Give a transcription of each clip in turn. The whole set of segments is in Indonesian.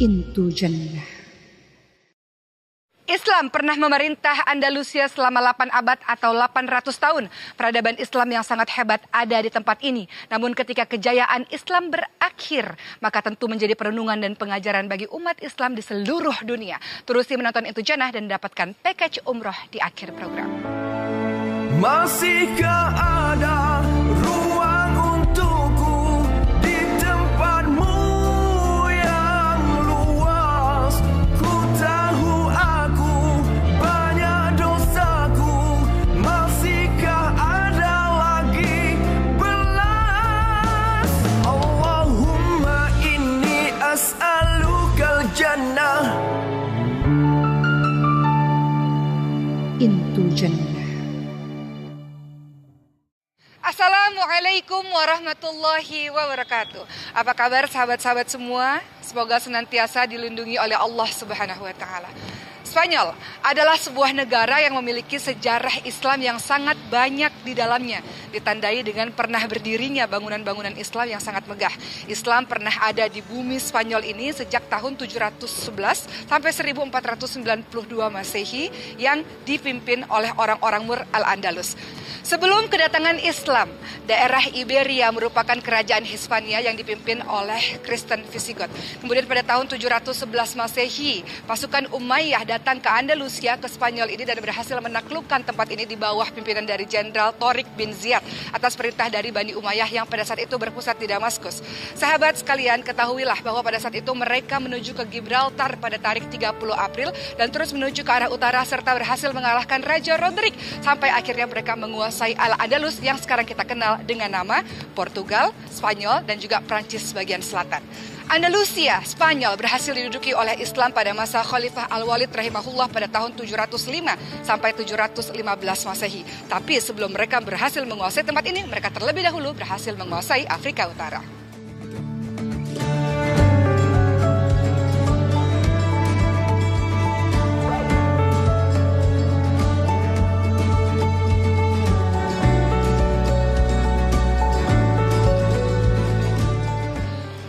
Intu Jannah. Islam pernah memerintah Andalusia selama 8 abad atau 800 tahun. Peradaban Islam yang sangat hebat ada di tempat ini. Namun ketika kejayaan Islam berakhir, maka tentu menjadi perenungan dan pengajaran bagi umat Islam di seluruh dunia. Terusi menonton Intu Jannah dan dapatkan package umroh di akhir program. Masihkah ada ruang untukku di tempatmu yang luas? Ku tahu aku banyak dosaku. Masihkah ada lagi belas? Allahumma inni as'alukal jannah. Intu Jannah. Assalamualaikum warahmatullahi wabarakatuh. Apa kabar sahabat-sahabat semua? Semoga senantiasa dilindungi oleh Allah Subhanahu wa taala. Spanyol adalah sebuah negara yang memiliki sejarah Islam yang sangat banyak di dalamnya. Ditandai dengan pernah berdirinya bangunan-bangunan Islam yang sangat megah. Islam pernah ada di bumi Spanyol ini sejak tahun 711 sampai 1492 Masehi yang dipimpin oleh orang-orang Mur al-Andalus. Sebelum kedatangan Islam, daerah Iberia merupakan kerajaan Hispania yang dipimpin oleh Kristen Visigot. Kemudian pada tahun 711 Masehi, pasukan Umayyah datang ke Andalusia, ke Spanyol ini dan berhasil menaklukkan tempat ini di bawah pimpinan dari Jenderal Tariq bin Ziyad atas perintah dari Bani Umayyah yang pada saat itu berpusat di Damaskus. Sahabat sekalian, ketahuilah bahwa pada saat itu mereka menuju ke Gibraltar pada tarikh 30 April dan terus menuju ke arah utara serta berhasil mengalahkan Raja Roderick sampai akhirnya mereka menguasai Al-Andalus yang sekarang kita kenal dengan nama Portugal, Spanyol, dan juga Prancis bagian selatan. Andalusia, Spanyol berhasil diduduki oleh Islam pada masa Khalifah Al-Walid rahimahullah pada tahun 705 sampai 715 Masehi. Tapi sebelum mereka berhasil menguasai tempat ini, mereka terlebih dahulu berhasil menguasai Afrika Utara.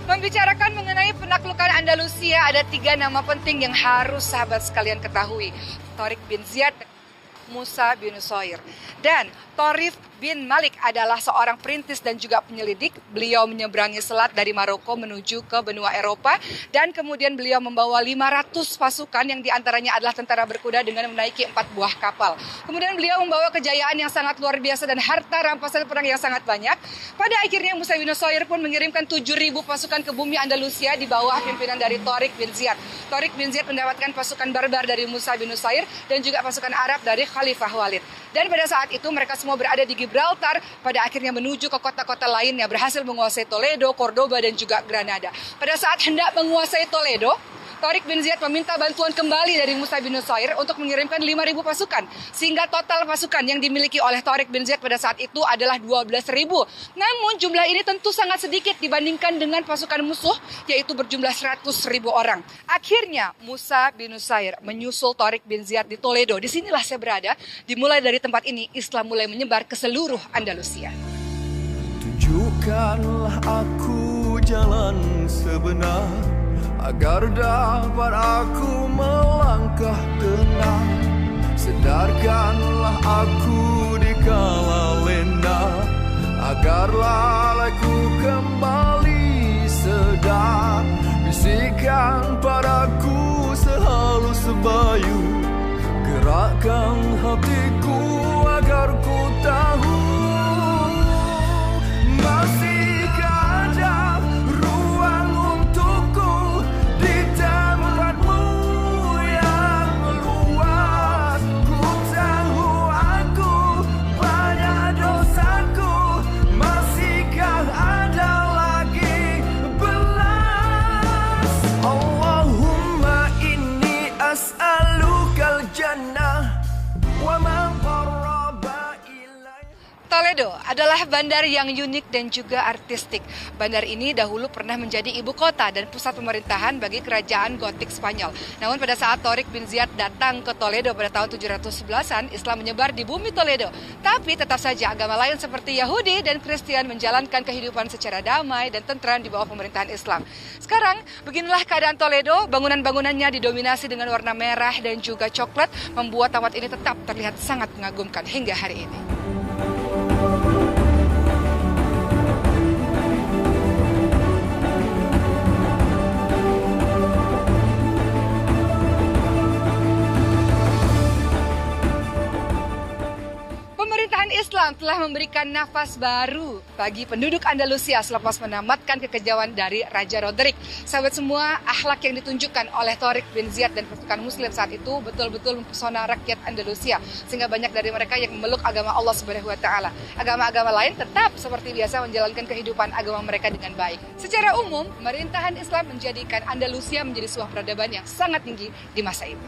Membicarakan mengenai penaklukan Andalusia, ada 3 nama penting yang harus sahabat sekalian ketahui. Tariq bin Ziyad, Musa bin Nusair. Dan Tarif bin Malik adalah seorang perintis dan juga penyelidik. Beliau menyeberangi selat dari Maroko menuju ke benua Eropa. Dan kemudian beliau membawa 500 pasukan yang diantaranya adalah tentara berkuda dengan menaiki 4 buah kapal. Kemudian beliau membawa kejayaan yang sangat luar biasa dan harta rampasan perang yang sangat banyak. Pada akhirnya Musa bin Nusair pun mengirimkan 7.000 pasukan ke bumi Andalusia di bawah pimpinan dari Tariq bin Ziyad. Tariq bin Ziyad mendapatkan pasukan barbar dari Musa bin Nusair dan juga pasukan Arab dari Khalifah Walid. Dan pada saat itu mereka semua berada di Gibraltar, pada akhirnya menuju ke kota-kota lainnya, berhasil menguasai Toledo, Cordoba, dan juga Granada. Pada saat hendak menguasai Toledo, Tariq bin Ziyad meminta bantuan kembali dari Musa bin Nusair untuk mengirimkan 5.000 pasukan. Sehingga total pasukan yang dimiliki oleh Tariq bin Ziyad pada saat itu adalah 12.000. Namun jumlah ini tentu sangat sedikit dibandingkan dengan pasukan musuh, yaitu berjumlah 100.000 orang. Akhirnya Musa bin Nusair menyusul Tariq bin Ziyad di Toledo. Disinilah saya berada. Dimulai dari tempat ini, Islam mulai menyebar ke seluruh Andalusia. Tunjukkanlah aku jalan sebenar, agar dapat aku melangkah tenang. Sedarkanlah aku di kala lena, agar lalaiku kembali sedar. Bisikan padaku sehalus sebayu, gerakkan hatiku agar ku tahu. Masihkah ada ruang untukku di tempatmu yang luas? Ku tahu aku banyak dosaku. Masihkah ada lagi belas? Allahumma inni as'alukal jannah wa ma qarraba ilayya. adalah bandar yang unik dan juga artistik. Bandar ini dahulu pernah menjadi ibu kota dan pusat pemerintahan bagi kerajaan Gotik Spanyol. Namun pada saat Tariq bin Ziyad datang ke Toledo pada tahun 711-an, Islam menyebar di bumi Toledo. Tapi tetap saja agama lain seperti Yahudi dan Kristen menjalankan kehidupan secara damai dan tentram di bawah pemerintahan Islam. Sekarang, beginilah keadaan Toledo. Bangunan-bangunannya didominasi dengan warna merah dan juga coklat, membuat tempat ini tetap terlihat sangat mengagumkan hingga hari ini. Pemerintahan Islam telah memberikan nafas baru bagi penduduk Andalusia selepas menamatkan kekejauhan dari Raja Roderick. Sahabat semua, akhlak yang ditunjukkan oleh Tariq bin Ziyad dan pasukan Muslim saat itu betul-betul mempesona rakyat Andalusia, sehingga banyak dari mereka yang memeluk agama Allah Subhanahu wa Ta'ala. Agama-agama lain tetap seperti biasa menjalankan kehidupan agama mereka dengan baik. Secara umum, pemerintahan Islam menjadikan Andalusia menjadi sebuah peradaban yang sangat tinggi di masa itu.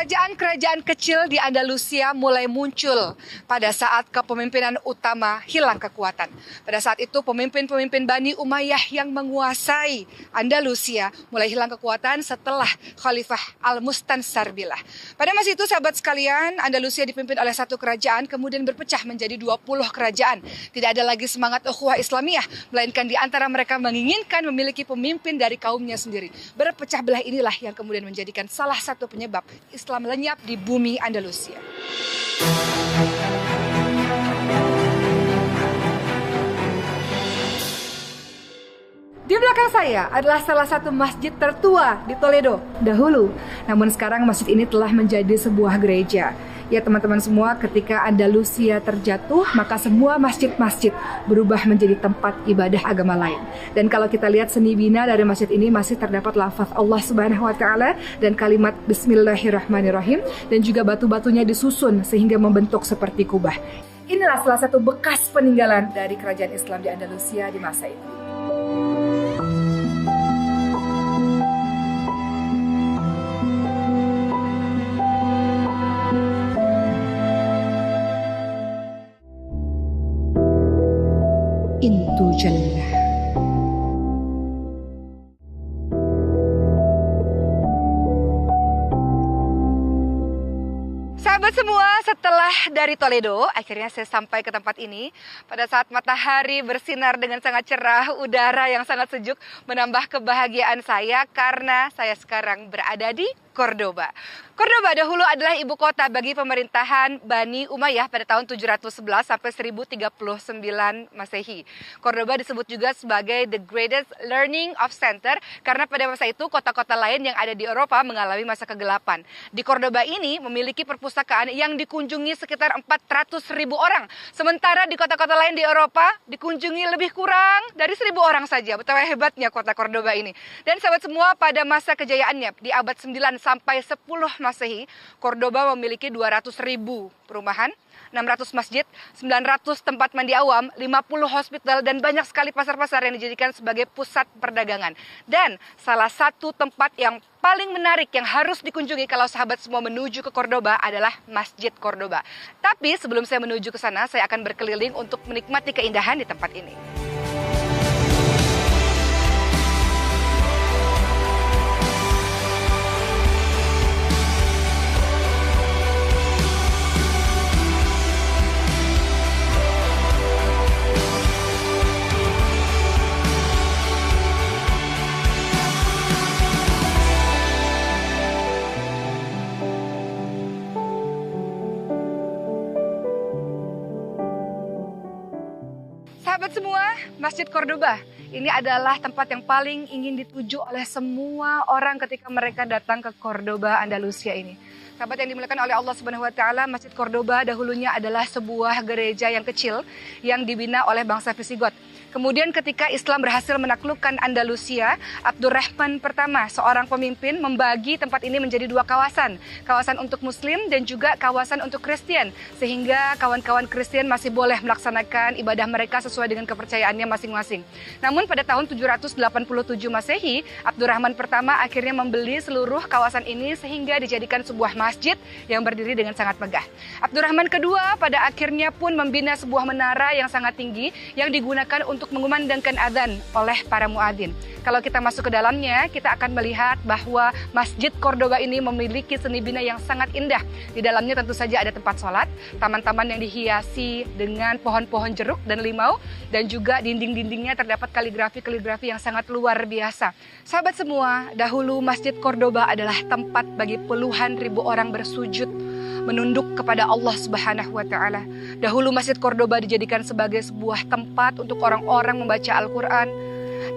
Kerajaan-kerajaan kecil di Andalusia mulai muncul pada saat kepemimpinan utama hilang kekuatan. Pada saat itu pemimpin-pemimpin Bani Umayyah yang menguasai Andalusia mulai hilang kekuatan setelah Khalifah Al-Mustansar Billah. Pada masa itu sahabat sekalian, Andalusia dipimpin oleh satu kerajaan kemudian berpecah menjadi 20 kerajaan. Tidak ada lagi semangat ukhuwah Islamiyah, melainkan di antara mereka menginginkan memiliki pemimpin dari kaumnya sendiri. Berpecah belah inilah yang kemudian menjadikan salah satu penyebab Islam lenyap di bumi Andalusia. Di belakang saya adalah salah satu masjid tertua di Toledo dahulu. Namun sekarang masjid ini telah menjadi sebuah gereja. Ya teman-teman semua, ketika Andalusia terjatuh, maka semua masjid-masjid berubah menjadi tempat ibadah agama lain. Dan kalau kita lihat seni bina dari masjid ini masih terdapat lafaz Allah Subhanahu wa Ta'ala dan kalimat Bismillahirrahmanirrahim, dan juga batu-batunya disusun sehingga membentuk seperti kubah. Inilah salah satu bekas peninggalan dari kerajaan Islam di Andalusia di masa itu. Intu Jannah. Sahabat semua, setelah dari Toledo, akhirnya saya sampai ke tempat ini. Pada saat matahari bersinar dengan sangat cerah, udara yang sangat sejuk menambah kebahagiaan saya karena saya sekarang berada di Cordoba. Cordoba dahulu adalah ibu kota bagi pemerintahan Bani Umayyah pada tahun 711 sampai 1039 Masehi. Cordoba disebut juga sebagai the greatest learning of center karena pada masa itu kota-kota lain yang ada di Eropa mengalami masa kegelapan. Di Cordoba ini memiliki perpustakaan yang dikunjungi sekitar 400.000 orang. Sementara di kota-kota lain di Eropa dikunjungi lebih kurang dari 1.000 orang saja. Betapa hebatnya kota Cordoba ini. Dan sahabat semua, pada masa kejayaannya di abad 9 sampai 10 Masehi, Cordoba memiliki 200.000 perumahan, 600 masjid, 900 tempat mandi awam, 50 hospital, dan banyak sekali pasar-pasar yang dijadikan sebagai pusat perdagangan. Dan salah satu tempat yang paling menarik yang harus dikunjungi kalau sahabat semua menuju ke Cordoba adalah Masjid Cordoba. Tapi sebelum saya menuju ke sana, saya akan berkeliling untuk menikmati keindahan di tempat ini. Sahabat semua, Masjid Cordoba ini adalah tempat yang paling ingin dituju oleh semua orang ketika mereka datang ke Cordoba, Andalusia ini. Sahabat yang dimuliakan oleh Allah Subhanahu wa Ta'ala, Masjid Cordoba dahulunya adalah sebuah gereja yang kecil yang dibina oleh bangsa Visigot. Kemudian ketika Islam berhasil menaklukkan Andalusia, Abdurrahman pertama, seorang pemimpin, membagi tempat ini menjadi dua kawasan. Kawasan untuk Muslim dan juga kawasan untuk Kristen. Sehingga kawan-kawan Kristen masih boleh melaksanakan ibadah mereka sesuai dengan kepercayaannya masing-masing. Namun pada tahun 787 Masehi, Abdurrahman pertama akhirnya membeli seluruh kawasan ini sehingga dijadikan sebuah masjid yang berdiri dengan sangat megah. Abdurrahman kedua pada akhirnya pun membina sebuah menara yang sangat tinggi yang digunakan untuk mengumandangkan adzan oleh para muadzin. Kalau kita masuk ke dalamnya, kita akan melihat bahwa Masjid Cordoba ini memiliki seni bina yang sangat indah. Di dalamnya tentu saja ada tempat sholat, taman-taman yang dihiasi dengan pohon-pohon jeruk dan limau, dan juga dinding-dindingnya terdapat kaligrafi-kaligrafi yang sangat luar biasa. Sahabat semua, dahulu Masjid Cordoba adalah tempat bagi puluhan ribu orang bersujud, menunduk kepada Allah Subhanahu wa taala. Dahulu Masjid Cordoba dijadikan sebagai sebuah tempat untuk orang-orang membaca Al-Qur'an.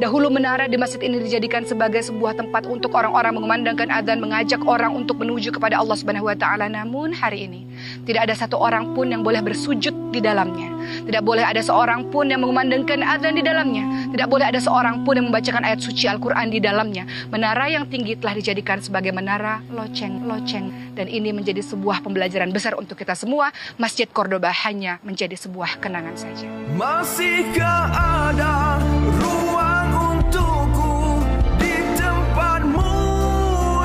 Dahulu menara di masjid ini dijadikan sebagai sebuah tempat untuk orang-orang mengumandangkan adzan, mengajak orang untuk menuju kepada Allah Subhanahu wa taala. Namun hari ini tidak ada satu orang pun yang boleh bersujud di dalamnya. Tidak boleh ada seorang pun yang mengumandangkan adzan di dalamnya. Tidak boleh ada seorang pun yang membacakan ayat suci Al-Qur'an di dalamnya. Menara yang tinggi telah dijadikan sebagai menara loceng-loceng, dan ini menjadi sebuah pembelajaran besar untuk kita semua. Masjid Cordoba hanya menjadi sebuah kenangan saja. Masihkah ada ruang untukku di tempatmu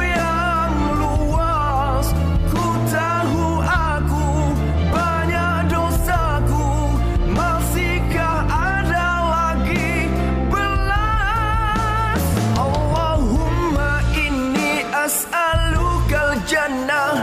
yang luas? Ku tahu aku banyak dosaku, masihkah ada lagi belas? Allahumma inni as'alukal jannah.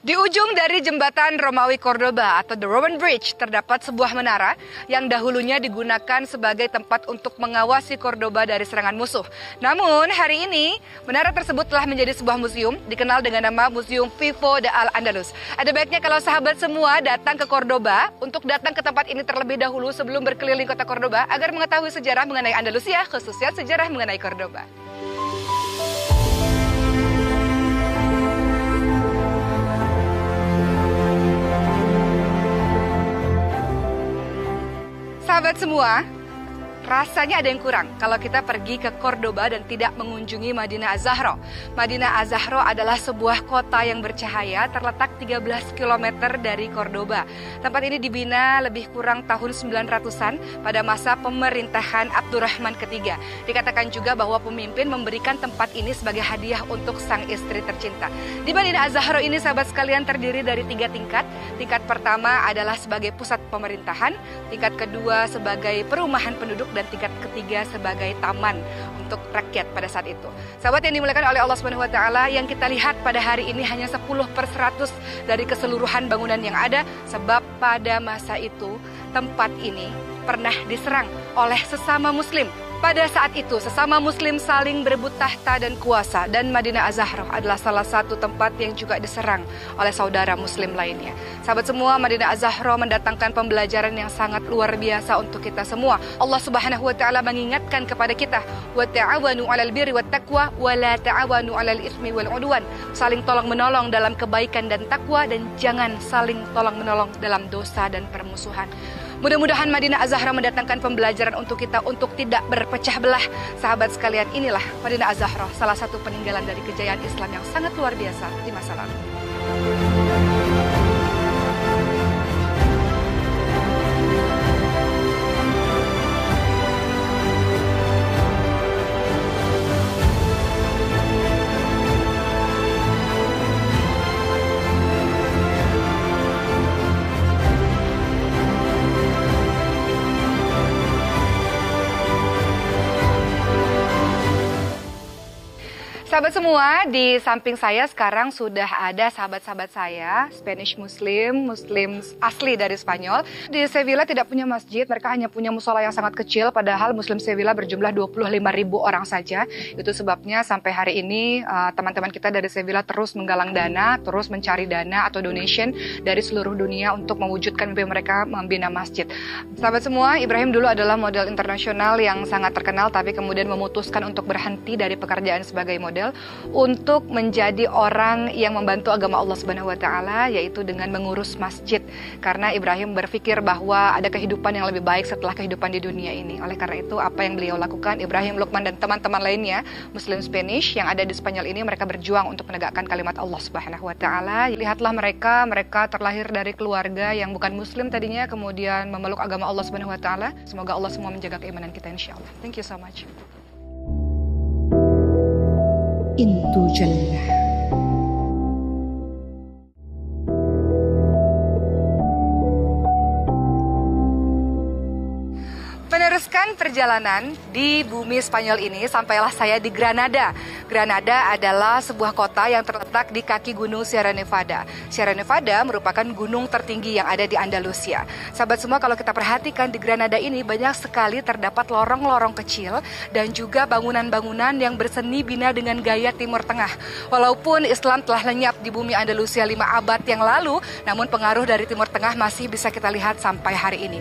Di ujung dari jembatan Romawi Cordoba atau The Roman Bridge terdapat sebuah menara yang dahulunya digunakan sebagai tempat untuk mengawasi Cordoba dari serangan musuh. Namun hari ini menara tersebut telah menjadi sebuah museum dikenal dengan nama Museum Vivo de Al-Andalus. Ada baiknya kalau sahabat semua datang ke Cordoba untuk datang ke tempat ini terlebih dahulu sebelum berkeliling kota Cordoba agar mengetahui sejarah mengenai Andalusia, khususnya sejarah mengenai Cordoba. Sahabat semua, rasanya ada yang kurang kalau kita pergi ke Cordoba dan tidak mengunjungi Madinah Az-Zahra. Madinah Az-Zahra adalah sebuah kota yang bercahaya terletak 13 km dari Cordoba. Tempat ini dibina lebih kurang tahun 900-an pada masa pemerintahan Abdurrahman ketiga. Dikatakan juga bahwa pemimpin memberikan tempat ini sebagai hadiah untuk sang istri tercinta. Di Madinah Az-Zahra ini sahabat sekalian terdiri dari 3 tingkat. Tingkat pertama adalah sebagai pusat pemerintahan, tingkat kedua sebagai perumahan penduduk, dan tingkat ketiga sebagai taman untuk rakyat pada saat itu. Sahabat yang dimuliakan oleh Allah Subhanahu wa taala, yang kita lihat pada hari ini hanya 10% dari keseluruhan bangunan yang ada, sebab pada masa itu tempat ini pernah diserang oleh sesama muslim. Pada saat itu, sesama muslim saling berebut tahta dan kuasa, dan Madinah Az-Zahra adalah salah satu tempat yang juga diserang oleh saudara muslim lainnya. Sahabat semua, Madinah Az-Zahra mendatangkan pembelajaran yang sangat luar biasa untuk kita semua. Allah Subhanahu wa taala mengingatkan kepada kita, "Wa ta'awanu 'alal birri wat taqwa wa la ta'awanu 'alal itsmi wal 'udwan." Saling tolong-menolong dalam kebaikan dan takwa, dan jangan saling tolong-menolong dalam dosa dan permusuhan. Mudah-mudahan Madinah Az-Zahra mendatangkan pembelajaran untuk kita untuk tidak berpecah belah. Sahabat sekalian, inilah Madinah Az-Zahra, salah satu peninggalan dari kejayaan Islam yang sangat luar biasa di masa lalu. Sahabat semua, di samping saya sekarang sudah ada sahabat-sahabat saya, Spanish Muslim asli dari Spanyol. Di Sevilla tidak punya masjid, mereka hanya punya musola yang sangat kecil, padahal Muslim Sevilla berjumlah 25.000 orang saja. Itu sebabnya sampai hari ini teman-teman kita dari Sevilla terus menggalang dana, terus mencari dana atau donation dari seluruh dunia untuk mewujudkan mimpi mereka membina masjid. Sahabat semua, Ibrahim dulu adalah model internasional yang sangat terkenal, tapi kemudian memutuskan untuk berhenti dari pekerjaan sebagai model spesial untuk menjadi orang yang membantu agama Allah Subhanahu wa taala, yaitu dengan mengurus masjid. Karena Ibrahim berpikir bahwa ada kehidupan yang lebih baik setelah kehidupan di dunia ini. Oleh karena itu, apa yang beliau lakukan, Ibrahim, Lukman dan teman-teman lainnya Muslim Spanish yang ada di Spanyol ini, mereka berjuang untuk menegakkan kalimat Allah Subhanahu wa taala. Lihatlah mereka terlahir dari keluarga yang bukan Muslim tadinya, kemudian memeluk agama Allah Subhanahu wa taala. Semoga Allah semua menjaga keimanan kita insyaallah. Thank you so much. Intu Jannah. Meneruskan perjalanan di bumi Spanyol ini, sampailah saya di Granada. Granada adalah sebuah kota yang terletak di kaki gunung Sierra Nevada. Sierra Nevada merupakan gunung tertinggi yang ada di Andalusia. Sahabat semua, kalau kita perhatikan di Granada ini banyak sekali terdapat lorong-lorong kecil dan juga bangunan-bangunan yang berseni bina dengan gaya Timur Tengah. Walaupun Islam telah lenyap di bumi Andalusia 5 abad yang lalu, namun pengaruh dari Timur Tengah masih bisa kita lihat sampai hari ini.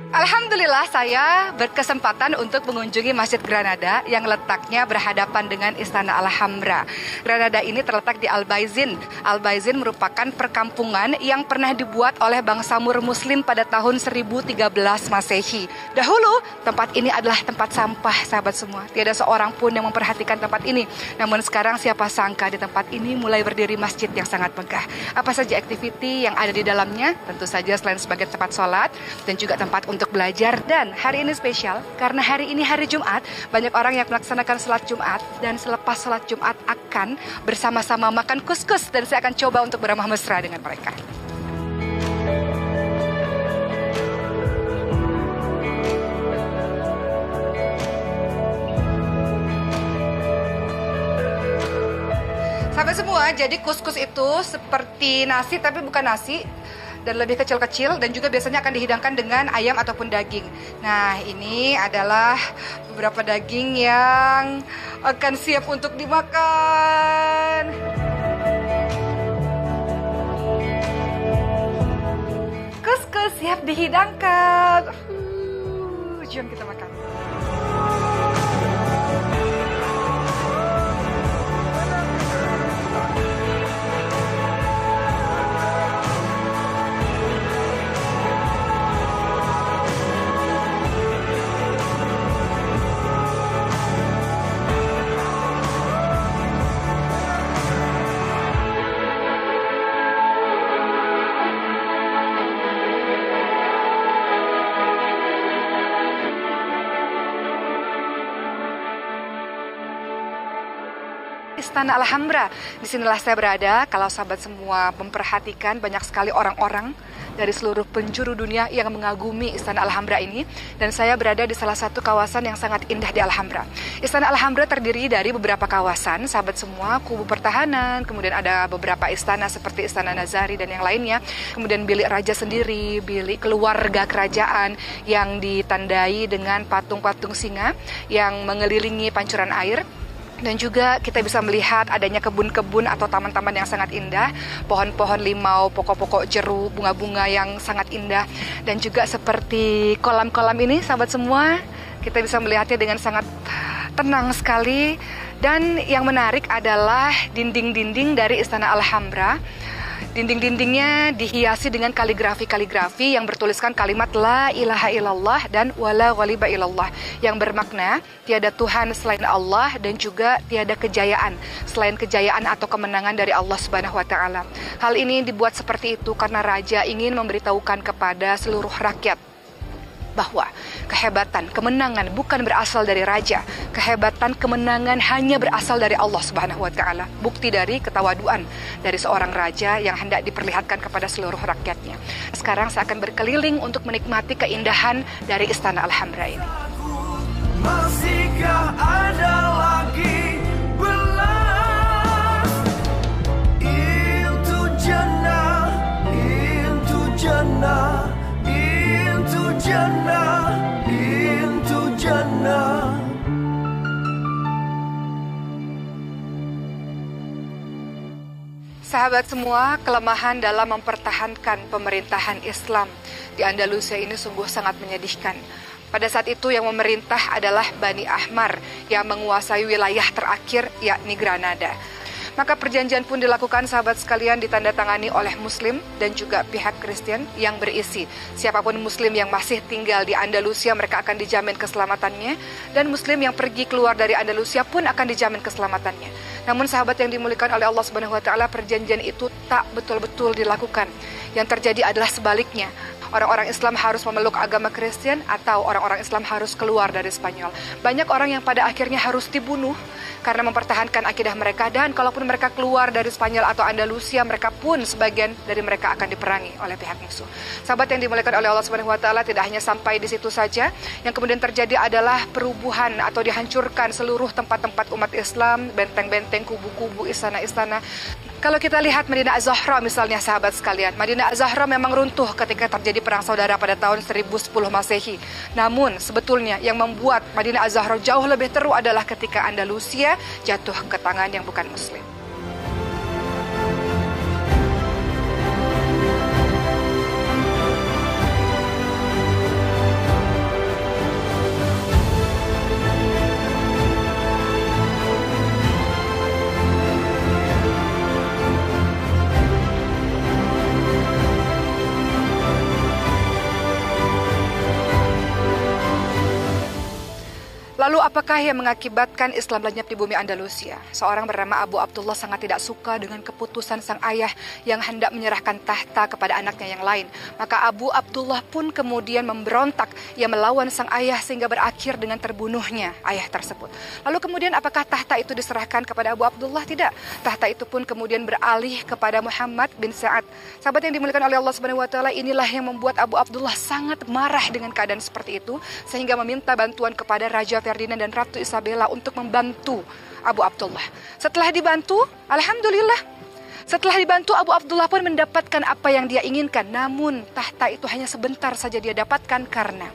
Alhamdulillah saya berkesempatan untuk mengunjungi Masjid Granada yang letaknya berhadapan dengan Istana Alhambra. Granada ini terletak di Albaicin. Albaicin merupakan perkampungan yang pernah dibuat oleh bangsa Moor Muslim pada tahun 1013 Masehi. Dahulu tempat ini adalah tempat sampah, sahabat semua. Tiada seorang pun yang memperhatikan tempat ini. Namun sekarang siapa sangka di tempat ini mulai berdiri masjid yang sangat megah. Apa saja aktiviti yang ada di dalamnya? Tentu saja selain sebagai tempat sholat dan juga tempat untuk belajar. Dan hari ini spesial karena hari ini hari Jumat, banyak orang yang melaksanakan sholat Jumat, dan selepas sholat Jumat akan bersama-sama makan kuskus, dan saya akan coba untuk beramah mesra dengan mereka. Sahabat semua, jadi kuskus itu seperti nasi tapi bukan nasi, dan lebih kecil-kecil, dan juga biasanya akan dihidangkan dengan ayam ataupun daging. Nah, ini adalah beberapa daging yang akan siap untuk dimakan. Kuskus siap dihidangkan. Jom kita makan. Istana Alhambra. Disinilah saya berada. Kalau sahabat semua memperhatikan, banyak sekali orang-orang dari seluruh penjuru dunia yang mengagumi Istana Alhambra ini. Dan saya berada di salah satu kawasan yang sangat indah di Alhambra. Istana Alhambra terdiri dari beberapa kawasan, sahabat semua, kubu pertahanan, kemudian ada beberapa istana seperti Istana Nazari dan yang lainnya. Kemudian bilik raja sendiri, bilik keluarga kerajaan yang ditandai dengan patung-patung singa yang mengelilingi pancuran air. Dan juga kita bisa melihat adanya kebun-kebun atau taman-taman yang sangat indah, pohon-pohon limau, pokok-pokok jeruk, bunga-bunga yang sangat indah. Dan juga seperti kolam-kolam ini, sahabat semua, kita bisa melihatnya dengan sangat tenang sekali. Dan yang menarik adalah dinding-dinding dari Istana Alhambra. Dinding-dindingnya dihiasi dengan kaligrafi-kaligrafi yang bertuliskan kalimat La ilaha illallah dan Wala ghaliba illallah, yang bermakna tiada Tuhan selain Allah dan juga tiada kejayaan selain kejayaan atau kemenangan dari Allah Subhanahu wa taala. Hal ini dibuat seperti itu karena raja ingin memberitahukan kepada seluruh rakyat bahwa kehebatan, kemenangan bukan berasal dari raja. Kehebatan, kemenangan hanya berasal dari Allah Subhanahu wa taala. Bukti dari ketawaduan dari seorang raja yang hendak diperlihatkan kepada seluruh rakyatnya. Sekarang saya akan berkeliling untuk menikmati keindahan dari Istana Alhambra ini. Masihkah ada lagi belas? Into Jannah, into Jannah, into Sahabat semua, kelemahan dalam mempertahankan pemerintahan Islam di Andalusia ini sungguh sangat menyedihkan. Pada saat itu yang memerintah adalah Bani Ahmar yang menguasai wilayah terakhir yakni Granada. Maka perjanjian pun dilakukan sahabat sekalian ditandatangani oleh Muslim dan juga pihak Kristen yang berisi siapapun Muslim yang masih tinggal di Andalusia mereka akan dijamin keselamatannya, dan Muslim yang pergi keluar dari Andalusia pun akan dijamin keselamatannya. Namun sahabat yang dimuliakan oleh Allah Subhanahu wa taala, perjanjian itu tak betul-betul dilakukan. Yang terjadi adalah sebaliknya. Orang-orang Islam harus memeluk agama Kristen atau orang-orang Islam harus keluar dari Spanyol. Banyak orang yang pada akhirnya harus dibunuh karena mempertahankan akidah mereka, dan kalaupun mereka keluar dari Spanyol atau Andalusia, mereka pun sebagian dari mereka akan diperangi oleh pihak musuh. Sahabat yang dimuliakan oleh Allah Subhanahu wa taala, tidak hanya sampai di situ saja. Yang kemudian terjadi adalah perubuhan atau dihancurkan seluruh tempat-tempat umat Islam, benteng-benteng, kubu-kubu, istana-istana. Kalau kita lihat Madinah Az-Zahra misalnya sahabat sekalian, Madinah Az-Zahra memang runtuh ketika terjadi perang saudara pada tahun 1010 Masehi. Namun sebetulnya yang membuat Madinah Az-Zahra jauh lebih teruk adalah ketika Andalusia jatuh ke tangan yang bukan Muslim. Lalu apakah yang mengakibatkan Islam lenyap di bumi Andalusia? Seorang bernama Abu Abdullah sangat tidak suka dengan keputusan sang ayah yang hendak menyerahkan tahta kepada anaknya yang lain. Maka Abu Abdullah pun kemudian memberontak, ia melawan sang ayah sehingga berakhir dengan terbunuhnya ayah tersebut. Lalu kemudian apakah tahta itu diserahkan kepada Abu Abdullah? Tidak. Tahta itu pun kemudian beralih kepada Muhammad bin Sa'ad. Sahabat yang dimuliakan oleh Allah Subhanahu wa taala, inilah yang membuat Abu Abdullah sangat marah dengan keadaan seperti itu sehingga meminta bantuan kepada Raja Ferdinand dan Ratu Isabella untuk membantu Abu Abdullah. Setelah dibantu, alhamdulillah. Setelah dibantu, Abu Abdullah pun mendapatkan apa yang dia inginkan. Namun tahta itu hanya sebentar saja dia dapatkan karena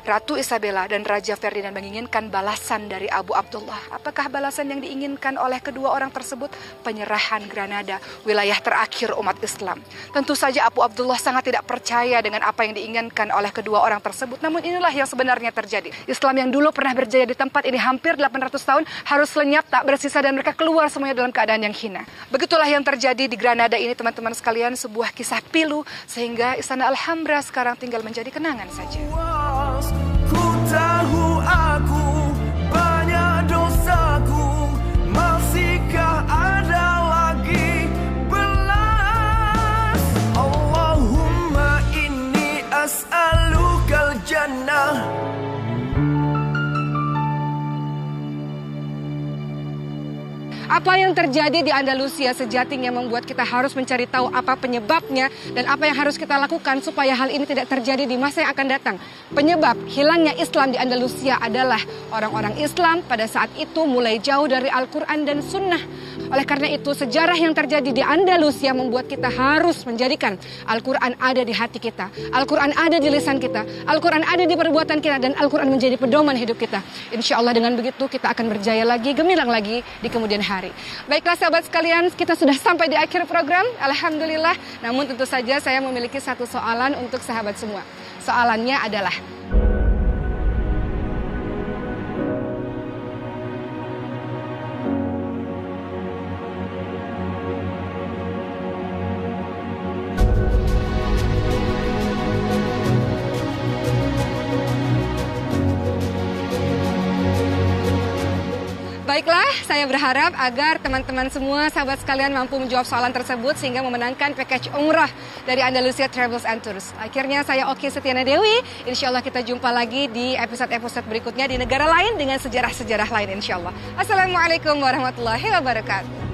Ratu Isabella dan Raja Ferdinand menginginkan balasan dari Abu Abdullah. Apakah balasan yang diinginkan oleh kedua orang tersebut? Penyerahan Granada, wilayah terakhir umat Islam. Tentu saja Abu Abdullah sangat tidak percaya dengan apa yang diinginkan oleh kedua orang tersebut. Namun inilah yang sebenarnya terjadi. Islam yang dulu pernah berjaya di tempat ini hampir 800 tahun harus lenyap, tak bersisa, dan mereka keluar semuanya dalam keadaan yang hina. Begitulah yang terjadi di Granada ini teman-teman sekalian, sebuah kisah pilu sehingga Istana Alhambra sekarang tinggal menjadi kenangan saja. Ku tahu aku banyak dosaku, masihkah ada lagi belas? Allahumma inni as'alukal jannah. Apa yang terjadi di Andalusia sejatinya membuat kita harus mencari tahu apa penyebabnya dan apa yang harus kita lakukan supaya hal ini tidak terjadi di masa yang akan datang. Penyebab hilangnya Islam di Andalusia adalah orang-orang Islam pada saat itu mulai jauh dari Al-Quran dan Sunnah. Oleh karena itu sejarah yang terjadi di Andalusia membuat kita harus menjadikan Al-Quran ada di hati kita, Al-Quran ada di lisan kita, Al-Quran ada di perbuatan kita, dan Al-Quran menjadi pedoman hidup kita. Insya Allah dengan begitu kita akan berjaya lagi, gemilang lagi di kemudian hari. Baiklah sahabat sekalian, kita sudah sampai di akhir program, alhamdulillah. Namun tentu saja saya memiliki satu soalan untuk sahabat semua. Soalannya adalah, baiklah, saya berharap agar teman-teman semua, sahabat sekalian mampu menjawab soalan tersebut sehingga memenangkan package umrah dari Andalusia Travels and Tours. Akhirnya saya Oki Setiana Dewi, insya Allah kita jumpa lagi di episode-episode berikutnya di negara lain dengan sejarah-sejarah lain insya Allah. Assalamualaikum warahmatullahi wabarakatuh.